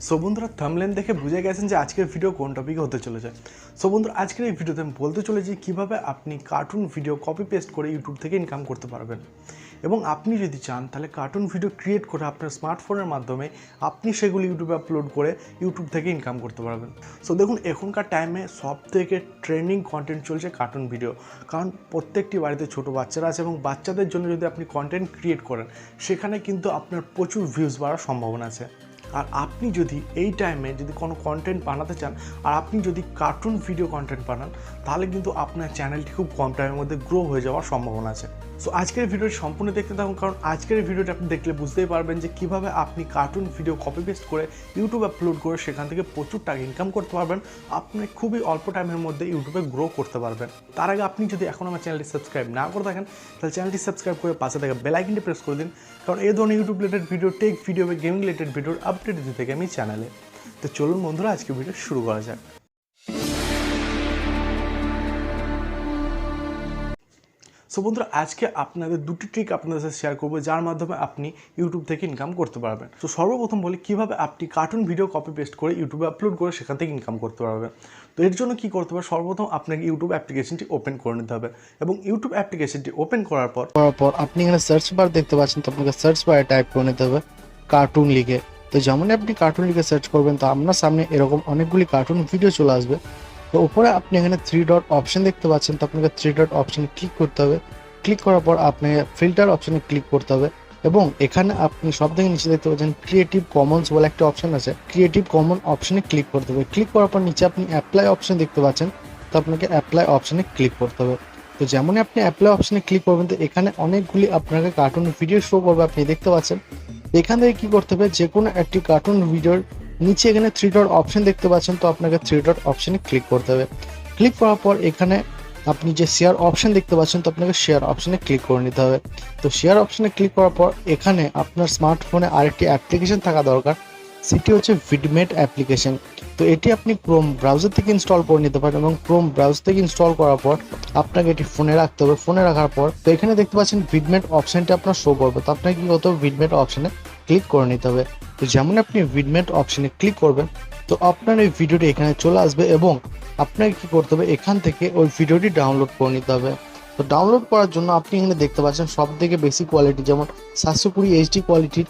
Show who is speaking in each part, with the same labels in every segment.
Speaker 1: So বন্ধুরা thumbnail দেখে বুঝে গেছেন যে আজকের ভিডিও কোন টপিকে হতে চলেছে। সো বন্ধুরা আজকের এই ভিডিওতে আমি বলতে চলেছি কীভাবে আপনি কার্টুন ভিডিও কপি পেস্ট করে ইউটিউব থেকে ইনকাম করতে পারবেন, এবং আপনি যদি চান তাহলে কার্টুন ভিডিও ক্রিয়েট করে আপনার স্মার্টফোনের মাধ্যমে আপনি সেগুলি ইউটিউবে আপলোড করে ইউটিউব থেকে ইনকাম করতে পারবেন। সো দেখুন, এখনকার টাইমে সব থেকে ট্রেন্ডিং কন্টেন্ট চলছে কার্টুন ভিডিও, কারণ প্রত্যেকটি বাড়িতে ছোটো বাচ্চারা আছে এবং বাচ্চাদের জন্য যদি আপনি কন্টেন্ট ক্রিয়েট করেন সেখানে কিন্তু আপনার প্রচুর ভিউজ বাড়ার সম্ভাবনা আছে। আর আপনি যদি এই টাইমে যদি কোনো কন্টেন্ট বানাতে চান আর আপনি যদি কার্টুন ভিডিও কন্টেন্ট বানান তাহলে কিন্তু আপনার চ্যানেলটি খুব কম টাইমের মধ্যে গ্রো হয়ে যাওয়ার সম্ভাবনা আছে। সো আজকের ভিডিওটি সম্পূর্ণ দেখতে থাকুন, কারণ আজকের এই ভিডিওটি আপনি দেখলে বুঝতেই পারবেন যে কীভাবে আপনি কার্টুন ভিডিও কপি পেস্ট করে ইউটিউবে আপলোড করে সেখান থেকে প্রচুর টাকা ইনকাম করতে পারবেন। আপনি খুবই অল্প টাইমের মধ্যে ইউটিউবে গ্রো করতে পারবেন। তার আগে আপনি যদি এখন আমার চ্যানেলটি সাবস্ক্রাইব না করে থাকেন তাহলে চ্যানেলটি সাবস্ক্রাইব করে পাশে থাকা বেল আইকনটি প্রেস করে দিন, কারণ এই ধরনের YouTube related video, take video বা গেমিং রিলেটেড ভিডিওর আপডেট দিতে থাকি আমি চ্যানেলে। তো চলুন বন্ধুরা আজকে ভিডিও শুরু করা যাক। সো বন্ধুরা আজকে আপনাদের দুটি ট্রিক আপনাদের সাথে শেয়ার করবো যার মাধ্যমে আপনি ইউটিউব থেকে ইনকাম করতে পারবেন। তো সর্বপ্রথম বলি কীভাবে আপনি কার্টুন ভিডিও কপি পেস্ট করে ইউটিউবে আপলোড করে সেখান থেকে ইনকাম করতে পারবেন। তো এর জন্য কী করতে হবে, সর্বপ্রথম আপনাকে ইউটিউব অ্যাপ্লিকেশনটি ওপেন করে নিতে হবে এবং ইউটিউব অ্যাপ্লিকেশনটি ওপেন করার পর
Speaker 2: আপনি এখানে সার্চ বার দেখতে পাচ্ছেন, তো আপনাকে সার্চ বারে টাইপ করে নিতে হবে কার্টুন লিখে। তো যেমন আপনি কার্টুন লিখে সার্চ করবেন তো আপনার সামনে এরকম অনেকগুলি কার্টুন ভিডিও চলে আসবে। তো উপরে আপনি এখানে 3 ডট অপশন দেখতে পাচ্ছেন, তো আপনাকে 3 ডট অপশনে ক্লিক করতে হবে। ক্লিক করার পর আপনাকে ফিল্টার অপশনে ক্লিক করতে হবে এবং এখানে আপনি সব থেকে নিচে দেখতে পাচ্ছেন ক্রিয়েটিভ কমন্স বলে একটা অপশন আছে, ক্রিয়েটিভ কমন অপশনে ক্লিক করতে হবে। ক্লিক করার পর নিচে আপনি অ্যাপ্লাই অপশন দেখতে পাচ্ছেন, তো আপনাকে অ্যাপ্লাই অপশনে ক্লিক করতে হবে। তো যেমনই আপনি অ্যাপ্লাই অপশনে ক্লিক করবেন তো এখানে অনেকগুলি আপনাকে কার্টুন ভিডিও শো করবে, আপনি দেখতে পাচ্ছেন। এখান থেকে কি করতে হবে, যে কোনো একটি কার্টুন ভিডিওর নিচে এখানে 3 ডট অপশন দেখতে পাচ্ছেন, তো আপনাকে 3 ডট অপশনে ক্লিক করতে হবে। ক্লিক করার পর এখানে আপনি যে শেয়ার অপশন দেখতে পাচ্ছেন, তো আপনাকে শেয়ার অপশনে ক্লিক করে নিতে হবে। তো শেয়ার অপশনে ক্লিক করার পর এখানে আপনার স্মার্টফোনে আরেকটি অ্যাপ্লিকেশন থাকা দরকার, সেটি হচ্ছে ভিডমেট অ্যাপ্লিকেশন। তো এটি আপনি ক্রোম ব্রাউজার থেকে ইনস্টল করে নিতে পারেন এবং ক্রোম ব্রাউজার থেকে ইনস্টল করার পর আপনাকে এটি ফোনে রাখতে হবে। ফোনে রাখার পর তো এখানে দেখতে পাচ্ছেন ভিডমেট অপশনটি আপনার শো করবে, তো আপনাকে কি করতে হবে, ভিডমেট অপশনে ক্লিক করে নিতে হবে। তো যেমন আপনি ভিডমেট অপশনে ক্লিক করবেন তো আপনার এই ভিডিওটি এখানে চলে আসবে এবং আপনাকে কি করতে হবে, এখান থেকে ওই ভিডিওটি ডাউনলোড করে নিতে হবে। তো ডাউনলোড করার জন্য আপনি এখানে দেখতে পাচ্ছেন সব থেকে বেশি কোয়ালিটি যেমন 720 HD কোয়ালিটির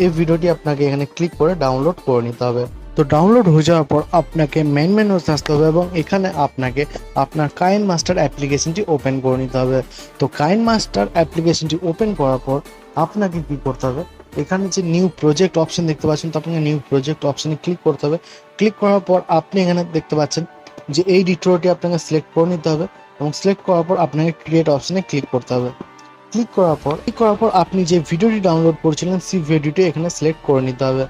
Speaker 2: এই ভিডিওটি আপনাকে এখানে ক্লিক করে ডাউনলোড করে নিতে হবে। তো ডাউনলোড হয়ে যাওয়ার পর আপনাকে মেন মেনুতে আসতে হবে এবং এখানে আপনাকে আপনার কাইন মাস্টার অ্যাপ্লিকেশনটি ওপেন করে নিতে হবে। তো কাইন মাস্টার অ্যাপ্লিকেশনটি ওপেন করার পর আপনাকে কি করতে হবে, এখানে যে নিউ প্রজেক্ট অপশন দেখতে পাচ্ছেন, তো আপনাকে নিউ প্রজেক্ট অপশনে ক্লিক করতে হবে। ক্লিক করার পর আপনি এখানে দেখতে পাচ্ছেন যে এই ডিটোরটি আপনাকে সিলেক্ট করে নিতে হবে এবং সিলেক্ট করার পর আপনাকে ক্রিয়েট অপশনে ক্লিক করতে হবে। ক্লিক করার পর আপনি যে ভিডিওটি ডাউনলোড করেছিলেন সেই ভিডিওটি এখানে সিলেক্ট করে নিতে হবে।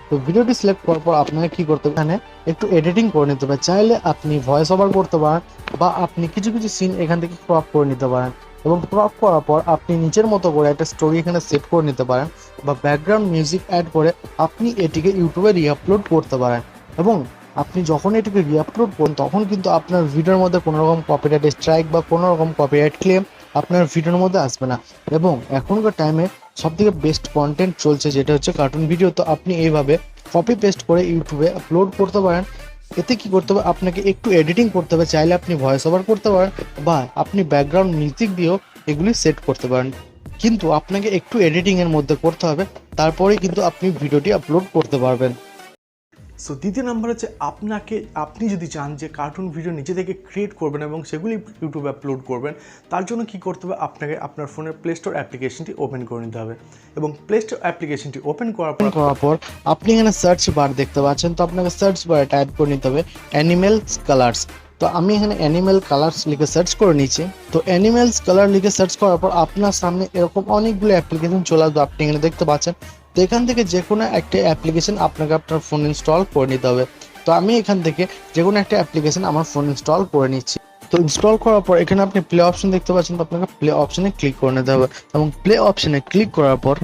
Speaker 2: তো ভিডিওটি সিলেক্ট করার পর আপনাকে কি করতে হবে, এখানে একটু এডিটিং করে নিতে হবে। চাইলে আপনি ভয়েস ওভার করতে পারেন বা আপনি কিছু কিছু সিন এখান থেকে ক্রপ করে নিতে পারেন এবং ক্রপ করার পর আপনি নিজের মতো করে একটা স্টোরি এখানে সেট করে নিতে পারেন বা ব্যাকগ্রাউন্ড মিউজিক অ্যাড করে আপনি এটিকে ইউটিউবে রিআপলোড করতে পারেন। এবং আপনি যখন এটিকে রিআপলোড করেন তখন কিন্তু আপনার ভিডিওর মধ্যে কোনো রকম কপিরাইট স্ট্রাইক বা কোনো রকম কপিরাইট ক্লেম আপনার ভিডিওর মধ্যে আসবে না। এবং এখনকার টাইমে সবথেকে বেস্ট কন্টেন্ট চলছে যেটা হচ্ছে কার্টুন ভিডিও। তো আপনি এইভাবে কপি পেস্ট করে ইউটিউবে আপলোড করতে পারেন। এতে কি করতে হবে, আপনাকে একটু এডিটিং করতে হবে, চাইলে আপনি ভয়েস ওভার করতে পারেন বা আপনি ব্যাকগ্রাউন্ড মিউজিক দিয়েও এগুলি সেট করতে পারেন, কিন্তু আপনাকে একটু এডিটিংয়ের মধ্যে করতে হবে, তারপরেই কিন্তু আপনি ভিডিওটি আপলোড করতে পারবেন।
Speaker 1: সো দ্বিতীয় নাম্বার হচ্ছে আপনি যদি চান যে কার্টুন ভিডিও নিজে থেকে ক্রিয়েট করবেন এবং সেগুলি ইউটিউবে আপলোড করবেন, তার জন্য কি করতে হবে, আপনাকে আপনার ফোনের প্লে স্টোর অ্যাপ্লিকেশনটি ওপেন করে নিতে হবে এবং প্লে স্টোর অ্যাপ্লিকেশনটি ওপেন করার পর
Speaker 2: আপনি এখানে সার্চ বার দেখতে পাচ্ছেন, তো আপনাকে সার্চ বারে টাইপ করে নিতে হবে অ্যানিমেলস কালার্স। তো আমি এখানে অ্যানিমেল কালার্স লিখে সার্চ করে নিচ্ছি। তো অ্যানিমেলস কালার লিখে সার্চ করার পর আপনার সামনে এরকম অনেকগুলো অ্যাপ্লিকেশন চলে আসবে, আপনি এখানে দেখতে পাচ্ছেন। তো এখান থেকে যে কোনো একটা অ্যাপ্লিকেশন আপনাকে আপনার ফোন ইনস্টল করে নিতে হবে। তো আমি এখান থেকে যে কোনো একটা অ্যাপ্লিকেশন আমার ফোন ইনস্টল করে নিচ্ছি। তো ইনস্টল করার পর এখানে আপনি প্লে অপশন দেখতে পাচ্ছেন, তো আপনাকে প্লে অপশনে ক্লিক করে নিতে হবে এবং প্লে অপশনে ক্লিক করার পর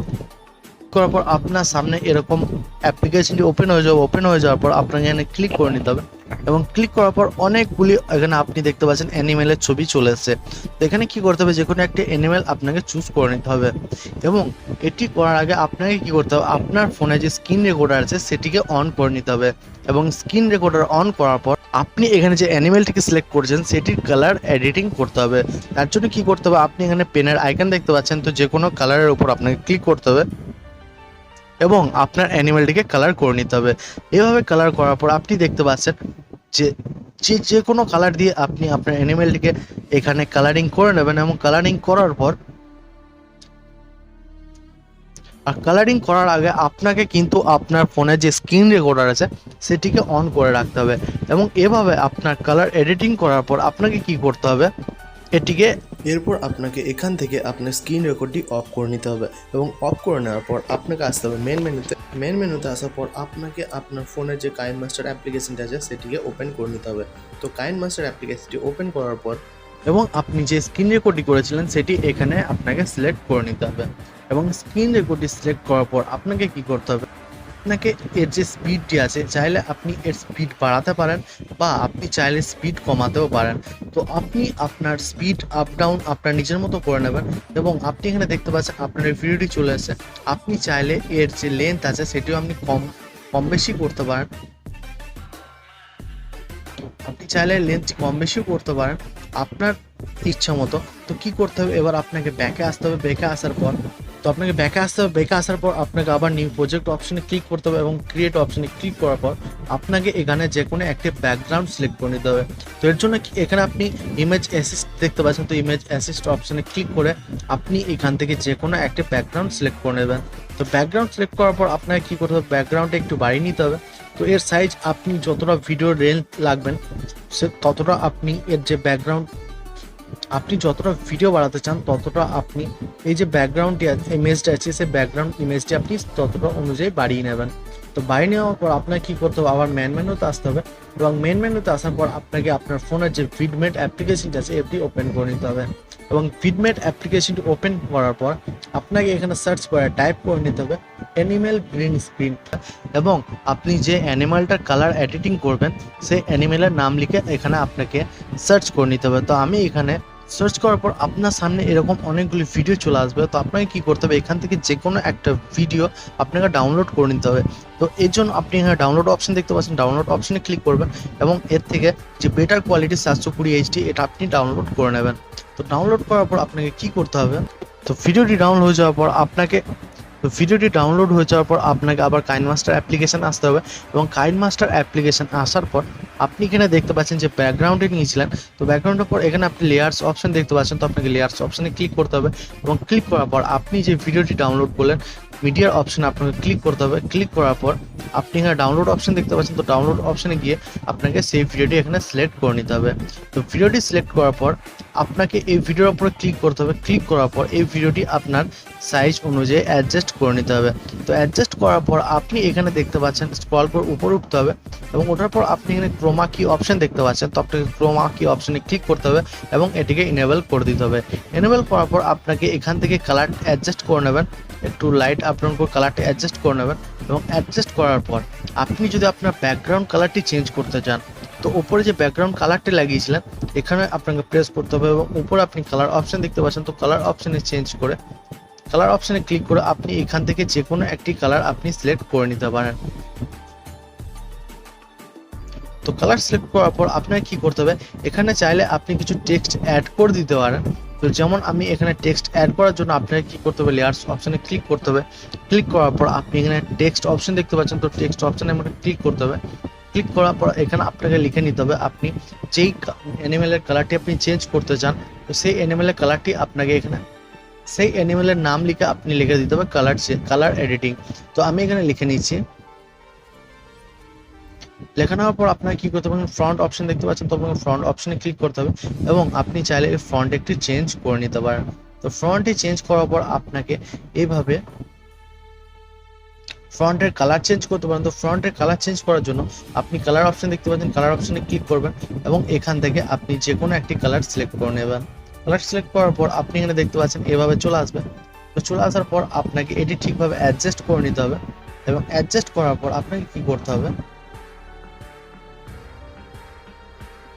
Speaker 2: করার পর আপনার সামনে এরকম অ্যাপ্লিকেশনটি ওপেন হয়ে যাবে। ওপেন হয়ে যাওয়ার পর আপনাকে এখানে ক্লিক করে নিতে হবে এবং ক্লিক করার পর অনেকগুলি এখানে আপনি দেখতে পাচ্ছেন অ্যানিমেলের ছবি চলে এসেছে। তো এখানে কি করতে হবে, যে কোনো একটা অ্যানিমেল আপনাকে চুজ করে নিতে হবে এবং এটি করার আগে আপনাকে কি করতে হবে, আপনার ফোনে যে স্ক্রিন রেকর্ডার আছে সেটিকে অন করে নিতে হবে এবং স্ক্রিন রেকর্ডার অন করার পর আপনি এখানে যে অ্যানিমেলটিকে সিলেক্ট করেছেন সেটির কালার এডিটিং করতে হবে। তার জন্য কি করতে হবে, আপনি এখানে পেনের আইকন দেখতে পাচ্ছেন, তো যে কোনো কালারের উপর আপনাকে ক্লিক করতে হবে এবং আপনার অ্যানিমেলটিকে কালার করে নিতে হবে। এভাবে কালার করার পর আপনি দেখতে পাচ্ছেন যে যে কোনো কালার দিয়ে আপনি আপনার অ্যানিমেলটিকে এখানে কালারিং করে নেবেন এবং কালারিং করার পর আর কালারিং করার আগে আপনাকে কিন্তু আপনার ফোনে যে স্ক্রিন রেকর্ডার আছে সেটিকে অন করে রাখতে হবে এবং এভাবে আপনার কালার এডিটিং করার পর আপনাকে কি করতে হবে, এটিকে
Speaker 3: এরপর আপনাকে এখান থেকে আপনার স্ক্রিন রেকর্ডটি অফ করে নিতে হবে এবং অফ করে নেওয়ার পর আপনাকে আসতে হবে মেন মেনুতে আসার পর আপনাকে আপনার ফোনের যে কাইন মাস্টার অ্যাপ্লিকেশনটা আছে সেটিকে ওপেন করে নিতে হবে। তো কাইন মাস্টার অ্যাপ্লিকেশনটি ওপেন করার পর
Speaker 2: এবং আপনি যে স্ক্রিন রেকর্ডটি করেছিলেন সেটি এখানে আপনাকে সিলেক্ট করে নিতে হবে এবং স্ক্রিন রেকর্ডটি সিলেক্ট করার পর আপনাকে কি করতে হবে, আপনাকে এর যে স্পিডটি আছে চাইলে আপনি এর স্পিড বাড়াতে পারেন বা আপনি চাইলে স্পিড কমাতেও পারেন। তো আপনি আপনার স্পিড আপ ডাউন আপনার নিজের মতো করে নেবেন এবং আপনি এখানে দেখতে পাচ্ছেন আপনার এই ভিডিওটি চলে এসেছে। আপনি চাইলে এর যে লেন্থ আছে সেটিও আপনি কম বেশি করতে পারেন। আপনি চাইলে লেন্থ কম বেশি করতে পারেন আপনার ইচ্ছা মতো। তো কি করতে হবে, এবার আপনাকে ব্যাকে আসতে হবে। ব্যাকে আসার পর ব্যাকে আসার পর আপনাকে আবার নিউ প্রজেক্ট অপশনে ক্লিক করতে হবে এবং ক্রিয়েট অপশনে ক্লিক করার পর আপনাকে এখানে যে কোনো একটি ব্যাকগ্রাউন্ড সিলেক্ট করে নিতে হবে। তো এর জন্য এখানে আপনি ইমেজ অ্যাসিস্ট দেখতে পাচ্ছেন, তো ইমেজ অ্যাসিস্ট অপশনে ক্লিক করে আপনি এখান থেকে যে কোনো একটি ব্যাকগ্রাউন্ড সিলেক্ট করে নেবেন। তো ব্যাকগ্রাউন্ড সিলেক্ট করার পর আপনাকে কি করতে হবে, ব্যাকগ্রাউন্ডটা একটু বাড়িয়ে নিতে হবে। তো এর সাইজ আপনি যতটা ভিডিওর রেঞ্জ লাগবেন ততটা আপনি এর যে ব্যাকগ্রাউন্ড আপনি যতটা ভিডিও বাড়াতে চান ততটা আপনি এই যে ব্যাকগ্রাউন্ডটি ইমেজটা আছে সেই ব্যাকগ্রাউন্ড ইমেজটি আপনি ততটা অনুযায়ী বাড়িয়ে নেবেন। তো বাড়িয়ে নেওয়ার পর আপনাকে কী করতে হবে, আবার মেন মেনুতে আসতে হবে এবং মেন মেনুতে আসার পর আপনাকে আপনার ফোনের যে ভিডমেট অ্যাপ্লিকেশনটা আছে এটি ওপেন করে নিতে হবে এবং ভিডমেট অ্যাপ্লিকেশনটি ওপেন করার পর আপনাকে এখানে সার্চ করে টাইপ করে নিতে হবে অ্যানিমেল গ্রিন স্ক্রিন এবং আপনি যে অ্যানিমেলটার কালার এডিটিং করবেন সেই অ্যানিমেলের নাম লিখে এখানে আপনাকে সার্চ করে নিতে হবে। তো আমি এখানে সার্চ করার পর আপনার সামনে এরকম অনেকগুলি ভিডিও চলে আসবে। তো আপনাকে কি করতে হবে, এখান থেকে যে কোনো একটা ভিডিও আপনাকে ডাউনলোড করে নিতে হবে। তো এর জন্য আপনি এখানে ডাউনলোড অপশন দেখতে পাচ্ছেন, ডাউনলোড অপশনে ক্লিক করবেন এবং এর থেকে যে বেটার কোয়ালিটি 720 HD এটা আপনি ডাউনলোড করে নেবেন। তো ডাউনলোড করার পর আপনাকে কি করতে হবে, তো ভিডিওটি ডাউনলোড হয়ে যাওয়ার পর আপনাকে আবার কাইন মাস্টার অ্যাপ্লিকেশন আসতে হবে এবং কাইন মাস্টার অ্যাপ্লিকেশন আসার পর আপনি এখানে দেখতে পাচ্ছেন যে ব্যাকগ্রাউন্ডে নিয়েছিলেন। তো ব্যাকগ্রাউন্ডের পর এখানে আপনি লেয়ার্স অপশন দেখতে পাচ্ছেন, তো আপনাকে লেয়ার্স অপশনে ক্লিক করতে হবে এবং ক্লিক করার পর আপনি যে ভিডিওটি ডাউনলোড করলেন মিডিয়ার অপশনে আপনাকে ক্লিক করতে হবে। ক্লিক করার পর আপনি এখানে ডাউনলোড অপশন দেখতে পাচ্ছেন, তো ডাউনলোড অপশনে গিয়ে আপনাকে সেই ভিডিওটি এখানে সিলেক্ট করে নিতে হবে। তো ভিডিওটি সিলেক্ট করার পর আপনাকে এই ভিডিওর উপরে ক্লিক করতে হবে। ক্লিক করার পর এই ভিডিওটি আপনার সাইজ অনুযায়ী অ্যাডজাস্ট করে নিতে হবে। তো অ্যাডজাস্ট করার পর আপনি এখানে দেখতে পাচ্ছেন স্ক্রল করে উপরে উঠতে হবে এবং ওঠার পর আপনি এখানে ক্রোমা কি অপশন দেখতে পাচ্ছেন, তো আপনাকে ক্রোমা কি অপশনে ক্লিক করতে হবে এবং এটিকে ইনেবল করে দিতে হবে। ইনেবল করার পর আপনাকে এখান থেকে কালার অ্যাডজাস্ট করে নেবেন, একটু লাইট আপ ডাউন করে কালারটি অ্যাডজাস্ট করে নেবেন এবং অ্যাডজাস্ট করার পর আপনি যদি আপনার ব্যাকগ্রাউন্ড কালারটি চেঞ্জ করতে চান তো উপরে যে ব্যাকগ্রাউন্ড কালারটি লাগিয়েছিলেন এখানে আপনাকে প্রেস করতে হবে এবং উপরে আপনি কালার অপশন দেখতে পাচ্ছেন, তো কালার অপশনে চেঞ্জ করে কালার অপশনে ক্লিক করে আপনি এখান থেকে যে কোনো একটি কালার আপনি সিলেক্ট করে নিতে পারেন। তো কালার সিলেক্ট করার পর আপনাকে কি করতে হবে, এখানে চাইলে আপনি কিছু টেক্সট অ্যাড করে দিতে পারেন। তো যেমন আমি এখানে টেক্সট অ্যাড করার জন্য আপনাকে কি করতে হবে, লেয়ার্স অপশনে ক্লিক করতে হবে। ক্লিক করার পর আপনি এখানে টেক্সট অপশন দেখতে পাচ্ছেন, তো টেক্সট অপশনে আমাকে ক্লিক করতে হবে। ক্লিক করার পর এখানে আপনাকে লিখে নিতে হবে আপনি যেই অ্যানিমেলের কালারটি আপনি চেঞ্জ করতে চান, তো সেই অ্যানিমেলের কালারটি আপনাকে এখানে সেই অ্যানিমেলের নাম লিখে আপনি লিখে দিতে হবে কালার এডিটিং। তো আমি এখানে লিখে নিচ্ছি। লেখা নেওয়ার পর আপনাকে কি করতে হবে, ফ্রন্ট অপশন দেখতে পাচ্ছেন, তো আপনাকে ফ্রন্ট অপশনে ক্লিক করতে হবে এবং আপনি চাইলে এই ফ্রন্ট একটি চেঞ্জ করে নিতে পারেন। তো ফ্রন্টে চেঞ্জ করার পর আপনাকে এইভাবে ফ্রন্টের কালার চেঞ্জ করতে পারেন। তো ফ্রন্টের কালার চেঞ্জ করার জন্য আপনি কালার অপশন দেখতে পাচ্ছেন, কালার অপশনে ক্লিক করবেন এবং এখান থেকে আপনি যে কোনো একটি কালার সিলেক্ট করে নেবেন। কালার সিলেক্ট করার পর আপনি এখানে দেখতে পাচ্ছেন এভাবে চলে আসবে। তো চলে আসার পর আপনাকে এটি ঠিকভাবে অ্যাডজাস্ট করে নিতে হবে, এবং অ্যাডজাস্ট করার পর আপনাকে কি করতে হবে,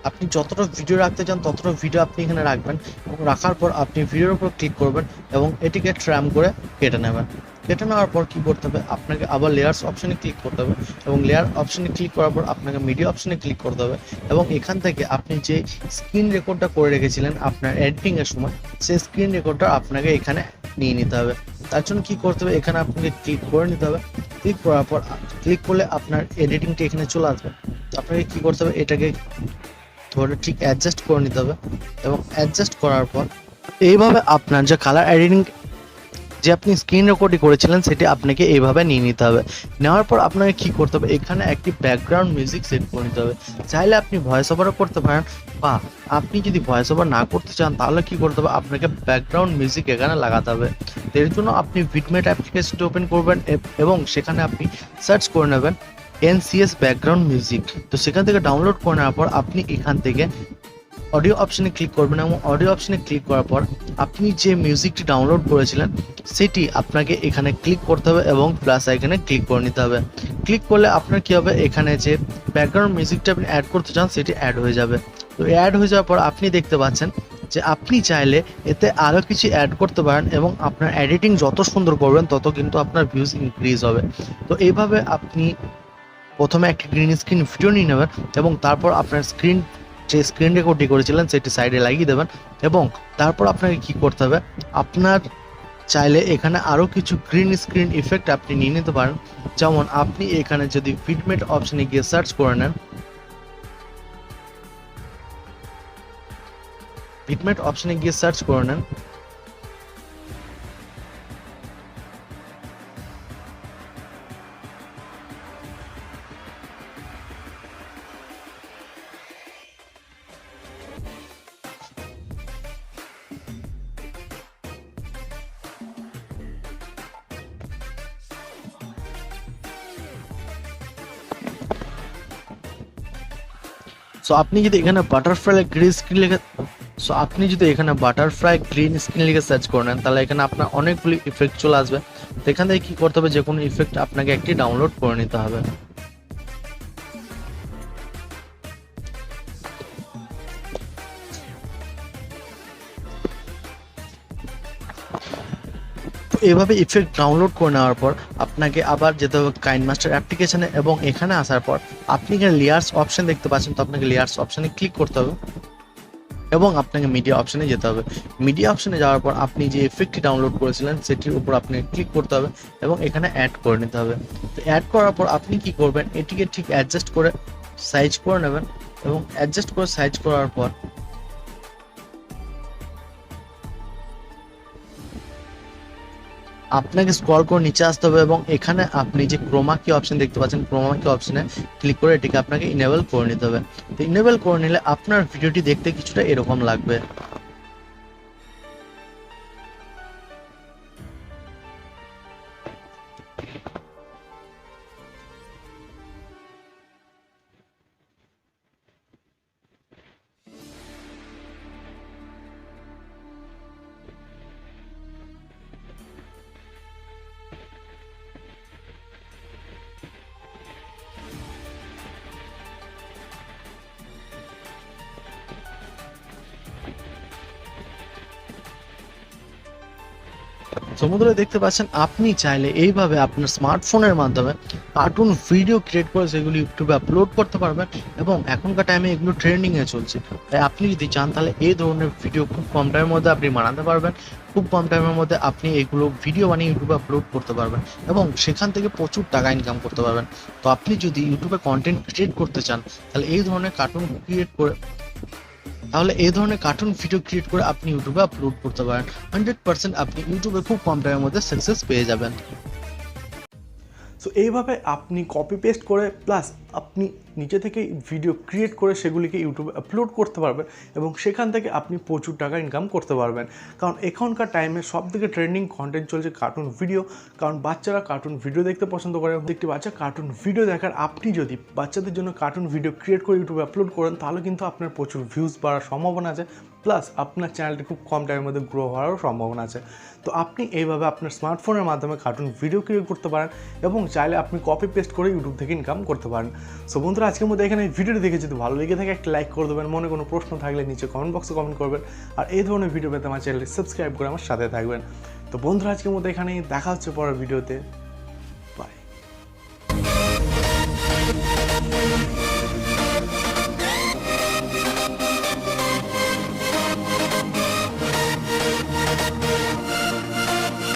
Speaker 2: আপনি যতটা ভিডিও রাখতে চান ততটা ভিডিও আপনি এখানে রাখবেন, এবং রাখার পর আপনি ভিডিওর উপর ক্লিক করবেন এবং এটিকে ট্রাম করে কেটে নেবেন। কেটে নেওয়ার পর কি করতে হবে, আপনাকে আবার লেয়ার্স অপশনে ক্লিক করতে হবে, এবং লেয়ার অপশনে ক্লিক করার পর আপনাকে মিডিয়া অপশনে ক্লিক করতে হবে, এবং এখান থেকে আপনি যে স্ক্রিন রেকর্ডটা করে রেখেছিলেন আপনার এডিটিংয়ের সময়, সেই স্ক্রিন রেকর্ডটা আপনাকে এখানে নিয়ে নিতে হবে। তার জন্য কী করতে হবে, এখানে আপনাকে ক্লিক করে নিতে হবে। ক্লিক করার পর ক্লিক করলে আপনার এডিটিংটা এখানে চলে আসবে। তো আপনাকে কী করতে হবে, এটাকে ধরে ঠিক অ্যাডজাস্ট করে নিতে হবে, এবং অ্যাডজাস্ট করার পর এইভাবে আপনার যে কালার এডিটিং যে আপনি স্ক্রিন রেকর্ডিং করেছিলেন সেটি আপনাকে এইভাবে নিয়ে নিতে হবে। নেওয়ার পর আপনাকে কি করতে হবে, এখানে একটি ব্যাকগ্রাউন্ড মিউজিক সেট করে নিতে হবে। চাইলে আপনি ভয়েস ওভারও করতে পারেন, বা আপনি যদি ভয়েস ওভার না করতে চান তাহলে কি করতে হবে, আপনাকে ব্যাকগ্রাউন্ড মিউজিক এখানে লাগাতে হবে। এর জন্য আপনি ভিডমেট অ্যাপ্লিকেশনটি ওপেন করবেন এবং সেখানে আপনি সার্চ করে নেবেন NCS ব্যাকগ্রাউন্ড মিউজিক। তো সেখান থেকে ডাউনলোড করে নেওয়ার পর আপনি এখান থেকে অডিও অপশনে ক্লিক করবেন, এবং অডিও অপশনে ক্লিক করার পর আপনি যে মিউজিকটি ডাউনলোড করেছিলেন সেটি আপনাকে এখানে ক্লিক করতে হবে এবং প্লাস আইকনে ক্লিক করে নিতে হবে। ক্লিক করলে আপনার কি হবে, এখানে যে ব্যাকগ্রাউন্ড মিউজিকটা আপনি অ্যাড করতে চান সেটি অ্যাড হয়ে যাবে। তো অ্যাড হয়ে যাওয়ার পর আপনি দেখতে পাচ্ছেন যে আপনি চাইলে এতে আরও কিছু অ্যাড করতে পারেন, এবং আপনার এডিটিং যত সুন্দর করবেন তত কিন্তু আপনার ভিউজ ইনক্রিজ হবে। তো এইভাবে আপনি প্রথমে একটি গ্রিন স্ক্রিন ভিডিও নিয়ে নেবেন, এবং তারপর আপনার যে স্ক্রিন রেকর্ডটি করেছিলেন সেটি সাইডে লাগিয়ে দেবেন, এবং তারপর আপনাকে কি করতে হবে, আপনার চাইলে এখানে আরও কিছু গ্রিন স্ক্রিন ইফেক্ট আপনি নিয়ে নিতে পারেন। যেমন আপনি এখানে যদি ভিডমেট অপশনে গিয়ে সার্চ করে নেন, ভিডমেট অপশনে গিয়ে সার্চ করে নেন, আপনি যদি এখানে বাটারফ্লাই গ্রিন স্ক্রিন লিখে সার্চ করে নেন তাহলে এখানে আপনার অনেকগুলি ইফেক্ট চলে আসবে। তো এখান থেকে কি করতে হবে, যে কোনো ইফেক্ট আপনাকে একটি ডাউনলোড করে নিতে হবে। তো এভাবে ইফেক্ট ডাউনলোড করে নেওয়ার পর আপনাকে আবার যেতে হবে কাইনমাস্টার অ্যাপ্লিকেশনে, এবং এখানে আসার পর আপনি এখানে লেয়ার্স অপশন দেখতে পাচ্ছেন। তো আপনাকে লেয়ার্স অপশনে ক্লিক করতে হবে এবং আপনাকে মিডিয়া অপশনে যেতে হবে। মিডিয়া অপশনে যাওয়ার পর আপনি যে ইফেক্টটি ডাউনলোড করেছিলেন সেটির উপর আপনাকে ক্লিক করতে হবে এবং এখানে অ্যাড করে নিতে হবে। তো অ্যাড করার পর আপনি কি করবেন, এটিকে ঠিক অ্যাডজাস্ট করে সাইজ করে নেবেন, এবং অ্যাডজাস্ট করে সাইজ করার পর আপনাকে স্ক্রল করে নিচে আসতে হবে, এবং এখানে আপনি যে ক্রোমা কি অপশন দেখতে পাচ্ছেন, ক্রোমা কি অপশনে ক্লিক করে এটিকে আপনাকে ইনেবল করে নিতে হবে। তো ইনেবল করে নিলে আপনার ভিডিওটি দেখতে কিছুটা এরকম লাগবে। সমুদ্রে দেখতে পাচ্ছেন, আপনি চাইলে এইভাবে আপনার স্মার্টফোনের মাধ্যমে কার্টুন ভিডিও ক্রিয়েট করে সেগুলি ইউটিউবে আপলোড করতে পারবেন, এবং এখনকার টাইমে এগুলো ট্রেন্ডিংয়ে চলছে। তাই আপনি যদি চান তাহলে এই ধরনের ভিডিও খুব কম টাইমের মধ্যে আপনি বানাতে পারবেন, খুব কম টাইমের মধ্যে আপনি এগুলো ভিডিও বানিয়ে ইউটিউবে আপলোড করতে পারবেন, এবং সেখান থেকে প্রচুর টাকা ইনকাম করতে পারবেন। তো আপনি যদি ইউটিউবে কন্টেন্ট ক্রিয়েট করতে চান তাহলে এই ধরনের কার্টুন ভিডিও ক্রিয়েট করে আপনি ইউটিউবে আপলোড করতে পারেন। 100% আপনি ইউটিউবে খুব কম টাইমের মধ্যে সাকসেস পেয়ে যাবেন।
Speaker 1: সো এইভাবে আপনি কপি পেস্ট করে প্লাস আপনি নিজে থেকে ভিডিও ক্রিয়েট করে সেগুলিকে ইউটিউবে আপলোড করতে পারবেন এবং সেখান থেকে আপনি প্রচুর টাকা ইনকাম করতে পারবেন। কারণ এখনকার টাইমে সবথেকে ট্রেন্ডিং কন্টেন্ট চলছে কার্টুন ভিডিও, কারণ বাচ্চারা কার্টুন ভিডিও দেখতে পছন্দ করে। একটি বাচ্চা কার্টুন ভিডিও দেখার আপনি যদি বাচ্চাদের জন্য কার্টুন ভিডিও ক্রিয়েট করে ইউটিউবে আপলোড করেন তাহলে কিন্তু আপনার প্রচুর ভিউজ বাড়ার সম্ভাবনা আছে, প্লাস আপনার চ্যানেলটি খুব কম টাইমের মধ্যে গ্রো হওয়ারও সম্ভাবনা আছে। তো আপনি এইভাবে আপনার স্মার্টফোনের মাধ্যমে কার্টুন ভিডিও ক্রিয়েট করতে পারেন এবং চাইলে আপনি কপি পেস্ট করে ইউটিউব থেকে ইনকাম করতে পারেন। সো বন্ধুরা, আজকের মধ্যে এখানে ভিডিওটি দেখে যদি ভালো লেগে থাকে একটা লাইক করে দেবেন, মনে কোনো প্রশ্ন থাকলে নিচে কমেন্ট বক্সে কমেন্ট করবেন, আর এই ধরনের ভিডিও পেতে আমার চ্যানেলটি সাবস্ক্রাইব করে আমার সাথে থাকবেন। তো বন্ধুরা, আজকের মধ্যে এখানেই দেখা হচ্ছে পরের ভিডিওতে। বাই।